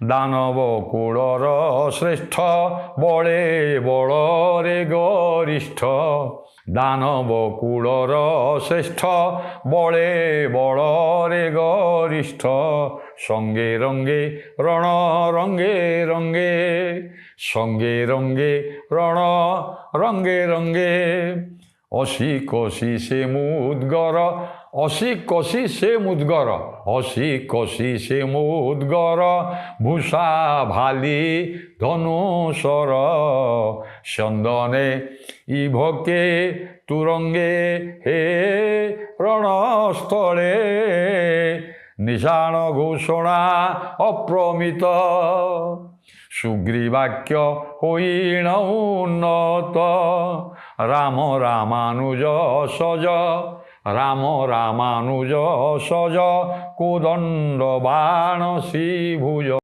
ଦାନବ କୁଳର ଶ୍ରେଷ୍ଠ ବଳେ ବଳରେ ଗରିଷ୍ଠ ଦାନବ କୁଳର ଶ୍ରେଷ୍ଠ ବଳେ ବଳରେ ଗରିଷ୍ଠ ସଙ୍ଗେ ରଙ୍ଗେ ରଣ ରଙ୍ଗେ ରଙ୍ଗେ ସଙ୍ଗେ ରଙ୍ଗେ ରଣ ରଙ୍ଗେ ରଙ୍ଗେ অসি কষি সে মুদগর অসি কষি সে মুদগর অসি কষি সে মুদগর ভূষা ভালি ধনুসর চন্দনে ইভকে তুরঙ্গে হে রণস্থলে নিশান ঘোষণা অপ্রমিত সুগ্রীবাক্য হইণ উন্নত রাম রামানুজ সজ রাম রামানুজ সজ কোদণ্ড বাণ শ্রীভুজ